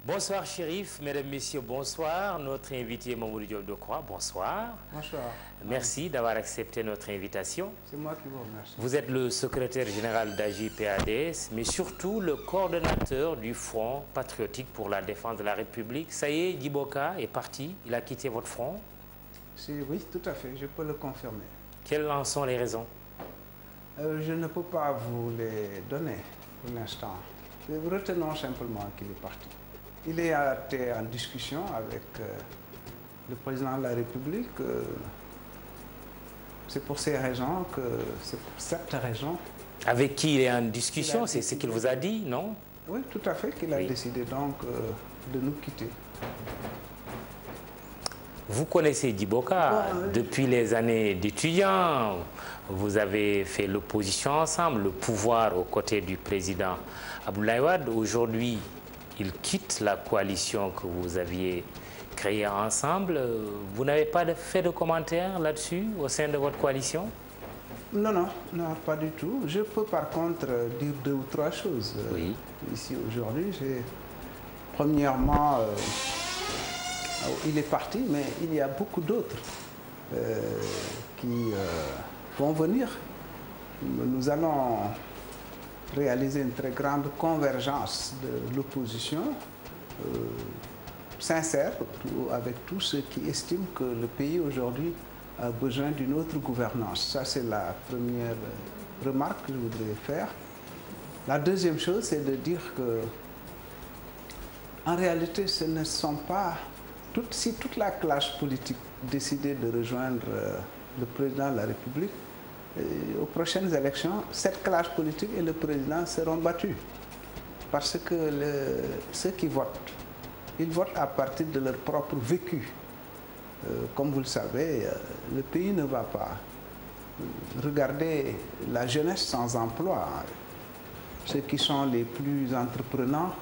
Bonsoir Chérif, mesdames, messieurs, bonsoir. Notre invité Mamadou Diop Decroix, bonsoir. Bonsoir. Merci d'avoir accepté notre invitation. C'est moi qui vous remercie. Vous êtes le secrétaire général d'AJ-PADS, mais surtout le coordonnateur du Front patriotique pour la défense de la République. Ça y est, Djiboka est parti, il a quitté votre front? Oui, tout à fait, je peux le confirmer. Quelles en sont les raisons? Je ne peux pas vous les donner pour l'instant. Retenons simplement qu'il est parti. Il est été en discussion avec le président de la République. C'est pour ces raisons que, c'est pour cette raison. Avec qui il est en discussion? C'est ce qu'il vous a dit, non? Oui, tout à fait, qu'il a décidé donc de nous quitter. Vous connaissez Djiboka depuis les années d'étudiants. Vous avez fait l'opposition ensemble, le pouvoir aux côtés du président Abdoulaye Wade. Aujourd'hui, il quitte la coalition que vous aviez créée ensemble. Vous n'avez pas fait de commentaires là-dessus au sein de votre coalition? Non, non, non, pas du tout. Je peux par contre dire deux ou trois choses ici aujourd'hui. Premièrement, il est parti, mais il y a beaucoup d'autres qui vont venir. Nous allons réaliser une très grande convergence de l'opposition sincère avec tous ceux qui estiment que le pays aujourd'hui a besoin d'une autre gouvernance. Ça, c'est la première remarque que je voudrais faire. La deuxième chose, c'est de dire que en réalité, ce ne sont pas... Si toute la classe politique décidait de rejoindre le président de la République, aux prochaines élections, cette classe politique et le président seront battus. Parce que ceux qui votent, ils votent à partir de leur propre vécu. Comme vous le savez, le pays ne va pas. Regardez la jeunesse sans emploi. Ceux qui sont les plus entreprenants,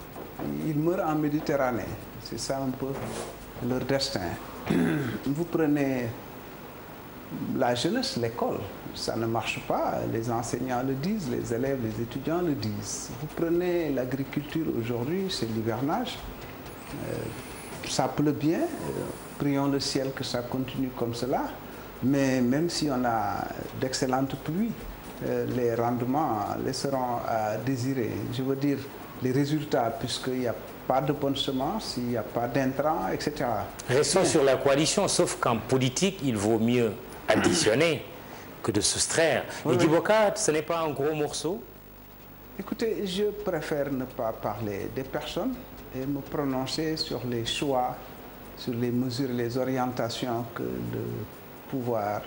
ils meurent en Méditerranée. C'est ça un peu leur destin. Vous prenez la jeunesse, l'école, ça ne marche pas. Les enseignants le disent, les élèves, les étudiants le disent. Vous prenez l'agriculture aujourd'hui, c'est l'hivernage. Ça pleut bien, prions le ciel que ça continue comme cela. Mais même si on a d'excellentes pluies, les rendements laisseront à désirer. Je veux dire, les résultats, puisqu'il n'y a pas de bonnes semences, il n'y a pas d'intrants, etc. Restons sur la coalition, sauf qu'en politique, il vaut mieux additionner que de soustraire. Et Djiboka, ce n'est pas un gros morceau? Écoutez, je préfère ne pas parler des personnes et me prononcer sur les choix, sur les mesures, les orientations que le pouvoir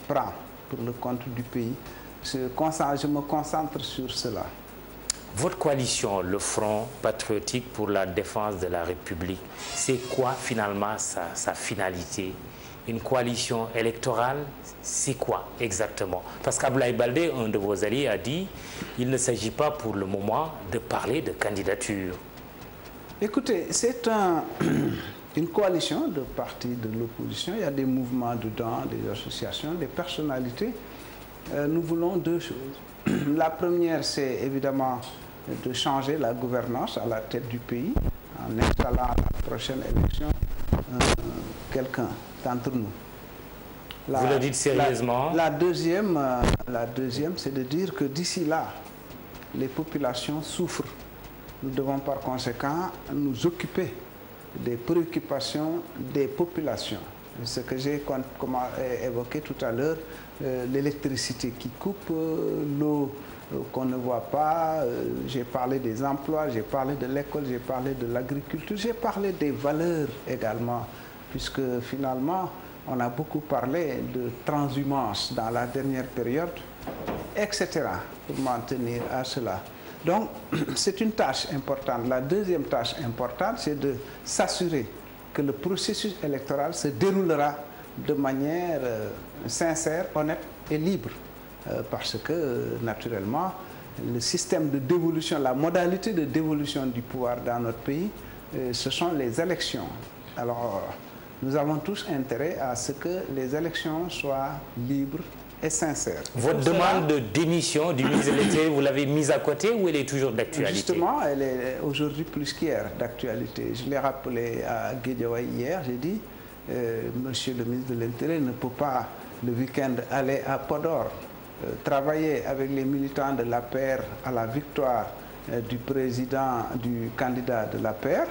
prend pour le compte du pays. Je me concentre sur cela. Votre coalition, le Front patriotique pour la défense de la République, c'est quoi finalement sa finalité? Une coalition électorale, c'est quoi exactement? Parce qu'Abdoulaye Baldé, un de vos alliés, a dit qu'il ne s'agit pas pour le moment de parler de candidature. Écoutez, c'est une coalition de partis de l'opposition. Il y a des mouvements dedans, des associations, des personnalités. Nous voulons deux choses. La première, c'est évidemment de changer la gouvernance à la tête du pays en installant à la prochaine élection quelqu'un d'entre nous. Vous le dites sérieusement? La deuxième, c'est de dire que d'ici là, les populations souffrent. Nous devons par conséquent nous occuper des préoccupations des populations. Ce que j'ai évoqué tout à l'heure, l'électricité qui coupe, l'eau qu'on ne voit pas, j'ai parlé des emplois, j'ai parlé de l'école, j'ai parlé de l'agriculture, j'ai parlé des valeurs également, puisque finalement, on a beaucoup parlé de transhumance dans la dernière période, etc., pour m'en tenir à cela. Donc, c'est une tâche importante. La deuxième tâche importante, c'est de s'assurer que le processus électoral se déroulera de manière sincère, honnête et libre. Parce que, naturellement, le système de dévolution, la modalité de dévolution du pouvoir dans notre pays, ce sont les élections. Alors, nous avons tous intérêt à ce que les élections soient libres et sincère. Votre demande de démission du ministre de l'Intérieur, vous l'avez mise à côté ou elle est toujours d'actualité? Justement, elle est aujourd'hui plus qu'hier d'actualité. Je l'ai rappelé à Guédiawaye hier, j'ai dit, monsieur le ministre de l'Intérieur ne peut pas le week-end aller à Podor, travailler avec les militants de l'APR à la victoire du candidat de l'APR,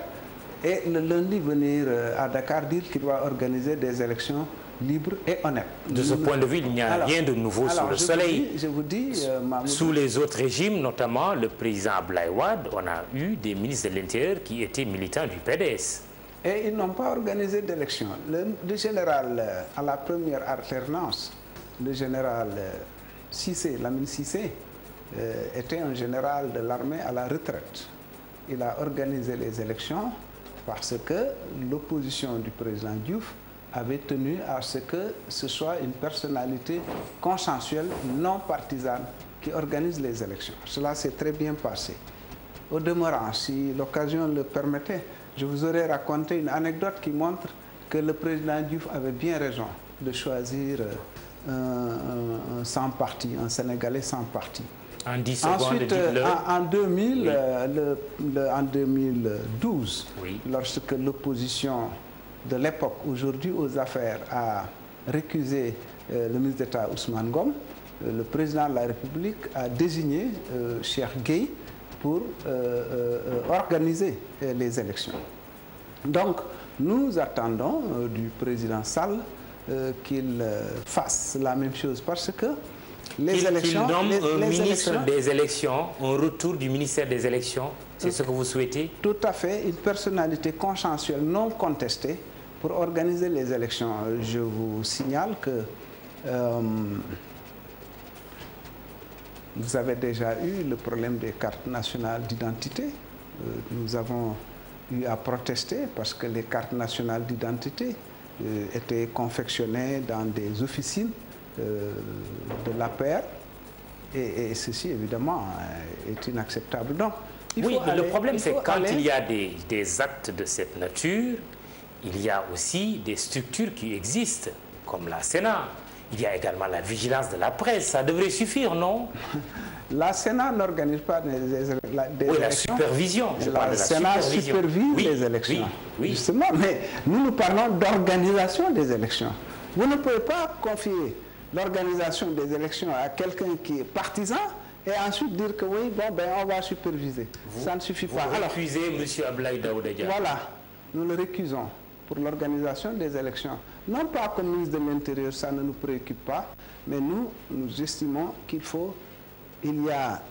et le lundi venir à Dakar dire qu'il va organiser des élections libres et honnêtes. De ce point de vue, il n'y a rien de nouveau sous le soleil. Je vous dis, sous les autres régimes, notamment le président Abdoulaye Wade, on a eu des ministres de l'Intérieur qui étaient militants du PDS. Et ils n'ont pas organisé d'élection. Le général, à la première alternance, le général Cissé, Lamine Cissé, était un général de l'armée à la retraite. Il a organisé les élections parce que l'opposition du président Diouf avait tenu à ce que ce soit une personnalité consensuelle, non partisane, qui organise les élections. Cela s'est très bien passé. Au demeurant, si l'occasion le permettait, je vous aurais raconté une anecdote qui montre que le président Diouf avait bien raison de choisir un sans parti, un Sénégalais sans parti. En 10 secondes, ensuite, en 2012, oui, lorsque l'opposition de l'époque, aujourd'hui aux affaires, a récusé le ministre d'État Ousmane Ngom, le président de la République a désigné Cheikh Gueye pour organiser les élections. Donc, nous attendons du président Sall qu'il fasse la même chose parce que les élections... Qu'il nomme un ministre des élections, un retour du ministère des élections, c'est ce que vous souhaitez? Tout à fait, une personnalité consensuelle non contestée pour organiser les élections. Je vous signale que vous avez déjà eu le problème des cartes nationales d'identité. Nous avons eu à protester parce que les cartes nationales d'identité étaient confectionnées dans des officines de l'APR et ceci évidemment est inacceptable. Donc, oui, mais le problème c'est quand il y a des actes de cette nature, il y a aussi des structures qui existent, comme la Sénat. Il y a également la vigilance de la presse. Ça devrait suffire, non? La Sénat n'organise pas des élections. La supervision. Je parle de la Sénat supervision. Supervise les élections. Oui, justement, mais nous parlons d'organisation des élections. Vous ne pouvez pas confier l'organisation des élections à quelqu'un qui est partisan et ensuite dire que oui, bon, ben, on va superviser. Ça ne suffit pas. Vous récusez M. Abdoulaye Daouda Diallo. Voilà, nous le récusons pour l'organisation des élections. Non pas comme ministre de l'Intérieur, ça ne nous préoccupe pas, mais nous estimons qu'il y a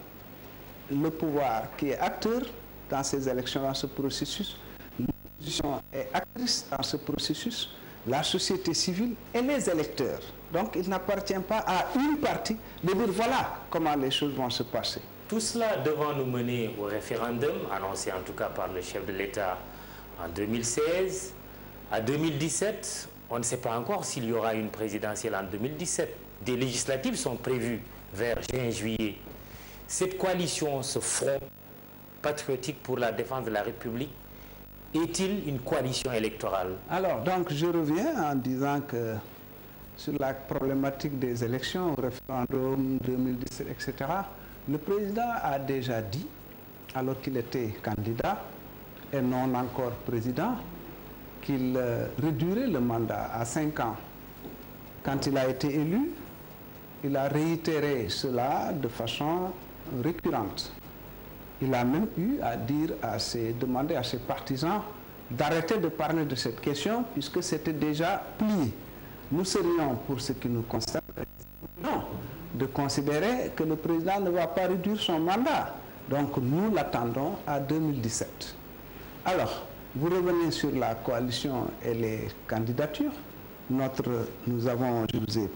le pouvoir qui est acteur dans ces élections, dans ce processus. L'opposition est actrice dans ce processus, la société civile et les électeurs. Donc il n'appartient pas à une partie de dire voilà comment les choses vont se passer. Tout cela devant nous mener au référendum, annoncé en tout cas par le chef de l'État en 2016. À 2017, on ne sait pas encore s'il y aura une présidentielle en 2017. Des législatives sont prévues vers juin-juillet. Cette coalition, ce front patriotique pour la défense de la République, est-il une coalition électorale? Alors, donc, je reviens en disant que sur la problématique des élections, référendum 2017, etc., le président a déjà dit, alors qu'il était candidat et non encore président, qu'il réduirait le mandat à 5 ans. Quand il a été élu, il a réitéré cela de façon récurrente. Il a même eu à dire demander à ses partisans d'arrêter de parler de cette question puisque c'était déjà plié. Nous serions, pour ce qui nous concerne, de considérer que le président ne va pas réduire son mandat. Donc nous l'attendons à 2017. Alors, vous revenez sur la coalition et les candidatures. Nous avons, je vous ai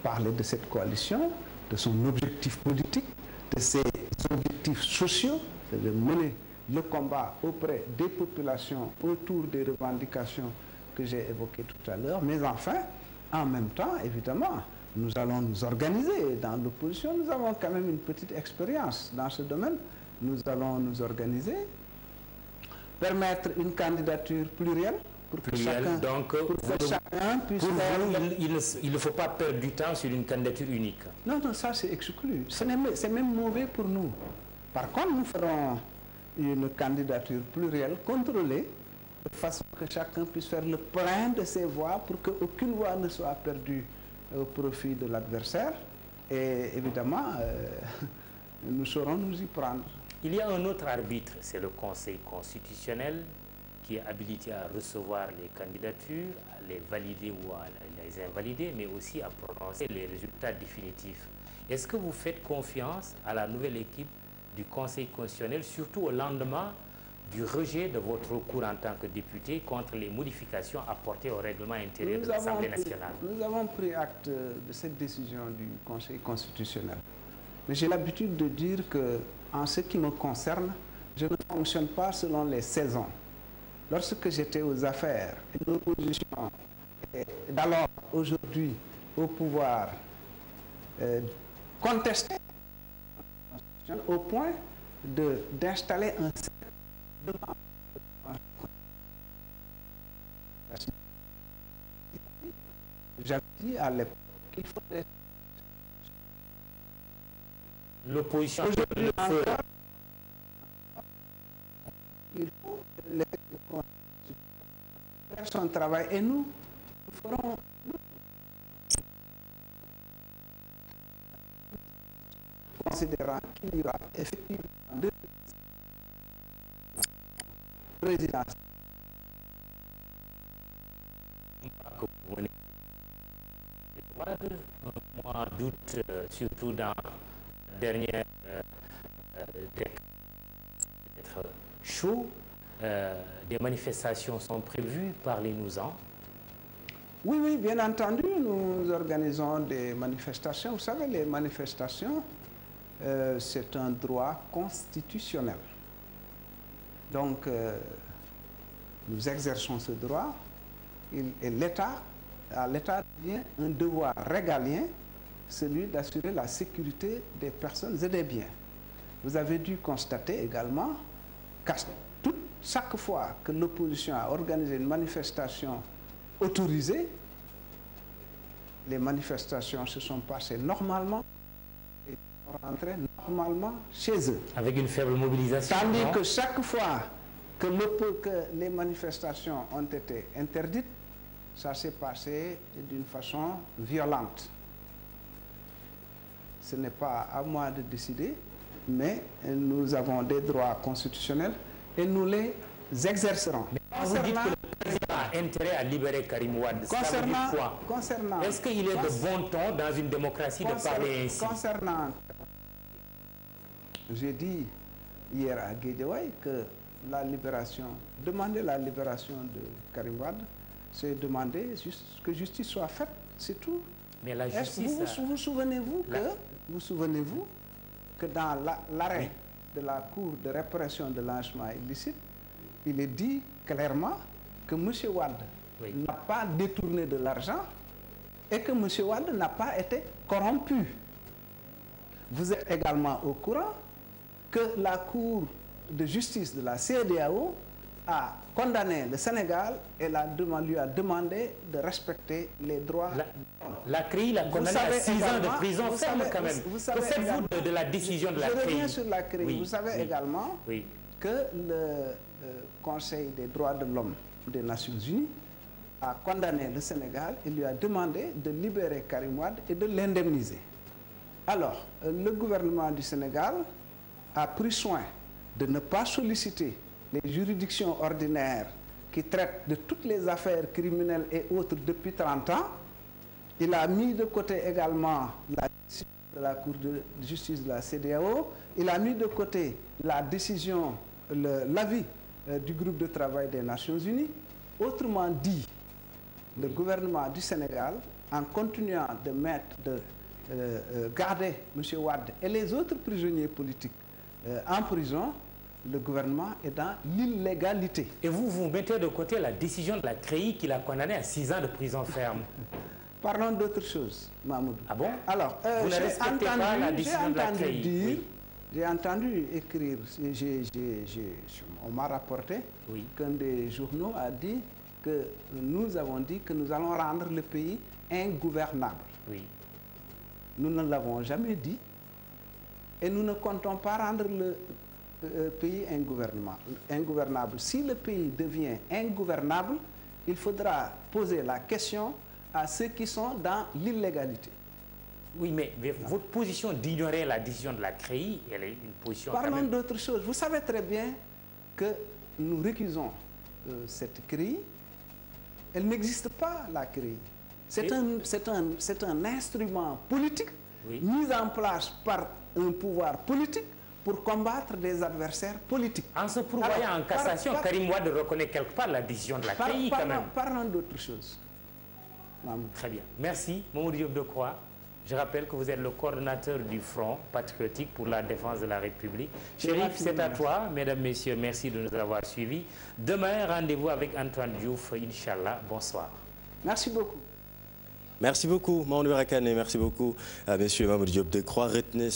parlé de cette coalition, de son objectif politique, de ses objectifs sociaux, c'est de mener le combat auprès des populations autour des revendications que j'ai évoquées tout à l'heure. Mais enfin, en même temps, évidemment, nous allons nous organiser. Dans l'opposition, nous avons quand même une petite expérience dans ce domaine. Nous allons nous organiser, permettre une candidature plurielle pour que chacun, donc, chacun puisse pour faire... vous, il ne faut pas perdre du temps sur une candidature unique. Non, non, ça c'est exclu. C'est même mauvais pour nous. Par contre, nous ferons une candidature plurielle, contrôlée, de façon que chacun puisse faire le plein de ses voix pour qu'aucune voix ne soit perdue au profit de l'adversaire. Et évidemment, nous saurons nous y prendre. Il y a un autre arbitre, c'est le Conseil constitutionnel, qui est habilité à recevoir les candidatures, à les valider ou à les invalider, mais aussi à prononcer les résultats définitifs. Est-ce que vous faites confiance à la nouvelle équipe du Conseil constitutionnel, surtout au lendemain du rejet de votre recours en tant que député contre les modifications apportées au règlement intérieur de l'Assemblée nationale? Nous avons pris acte de cette décision du Conseil constitutionnel. Mais j'ai l'habitude de dire que, en ce qui me concerne, je ne fonctionne pas selon les saisons. Lorsque j'étais aux affaires, et l'opposition d'alors, aujourd'hui, au pouvoir, contestait au point d'installer un devant. J'avais dit à l'époque qu'il faudrait... L'opposition aujourd'hui encore, il faut faire son travail et nous ferons considérant qu'il y aura effectivement deux présidents. Un mois d'août, surtout dans la dernière d'être chaud, des manifestations sont prévues, parlez-nous-en. Oui, oui, bien entendu, nous organisons des manifestations. Vous savez, les manifestations, c'est un droit constitutionnel. Donc, nous exerçons ce droit et l'État vient un devoir régalien, celui d'assurer la sécurité des personnes et des biens. Vous avez dû constater également qu'à chaque fois que l'opposition a organisé une manifestation autorisée, les manifestations se sont passées normalement et sont rentrées normalement chez eux. Avec une faible mobilisation. Tandis que chaque fois que les manifestations ont été interdites, ça s'est passé d'une façon violente. Ce n'est pas à moi de décider, mais nous avons des droits constitutionnels et nous les exercerons. Mais vous dites que le président a intérêt à libérer Karim Wade. Concernant, est-ce qu'il est de bon ton dans une démocratie de parler ainsi? J'ai dit hier à Guédiawaye que demander la libération de Karim Wade, c'est demander que justice soit faite, c'est tout. Mais la justice... Vous souvenez-vous que dans l'arrêt de la Cour de répression de l'enrichissement illicite, il est dit clairement que M. Wade n'a pas détourné de l'argent et que M. Wade n'a pas été corrompu. Vous êtes également au courant que la Cour de justice de la CEDEAO a condamné le Sénégal et lui a demandé de respecter les droits. La CREI l'a condamné à 6 ans de prison ferme quand même. Que faites-vous de la décision de la CREI? Je reviens sur la CREI. Vous savez également que le Conseil des droits de l'homme des Nations Unies a condamné le Sénégal et lui a demandé de libérer Karim Wade et de l'indemniser. Alors, le gouvernement du Sénégal a pris soin de ne pas solliciter les juridictions ordinaires qui traitent de toutes les affaires criminelles et autres depuis 30 ans. Il a mis de côté également la décision de la Cour de justice de la CEDEAO. Il a mis de côté la décision, l'avis du groupe de travail des Nations Unies. Autrement dit, le gouvernement du Sénégal, en continuant de garder M. Wade et les autres prisonniers politiques en prison, le gouvernement est dans l'illégalité. Et vous mettez de côté la décision de la CREI qui l'a condamné à 6 ans de prison ferme. Parlons d'autre chose, Mahmoud. Ah bon? Alors, vous ne respectez pas la décision de la CREI? J'ai entendu écrire, on m'a rapporté qu'un des journaux a dit que nous avons dit que nous allons rendre le pays ingouvernable. Oui. Nous ne l'avons jamais dit et nous ne comptons pas rendre le pays ingouvernable. Si le pays devient ingouvernable, il faudra poser la question à ceux qui sont dans l'illégalité. Oui, mais votre position d'ignorer la décision de la CREI, elle est une position... Parlons d'autre chose. Vous savez très bien que nous récusons cette CREI. Elle n'existe pas, la CREI. C'est un instrument politique mis en place par un pouvoir politique pour combattre des adversaires politiques. En se pourvoyant en cassation, Karim Wade reconnaît quelque part la décision de la CREI quand même. Parlons d'autre chose. Très bien. Merci, Mamadou Diop Decroix. Je rappelle que vous êtes le coordonnateur du Front patriotique pour la défense de la République. Chérif, c'est à toi. Mesdames, Messieurs, merci de nous avoir suivis. Demain, rendez-vous avec Antoine Diouf, Inch'Allah. Bonsoir. Merci beaucoup. Merci beaucoup, Mamadou Rakane. Merci beaucoup à M. Mamadou Diop Decroix. Retenez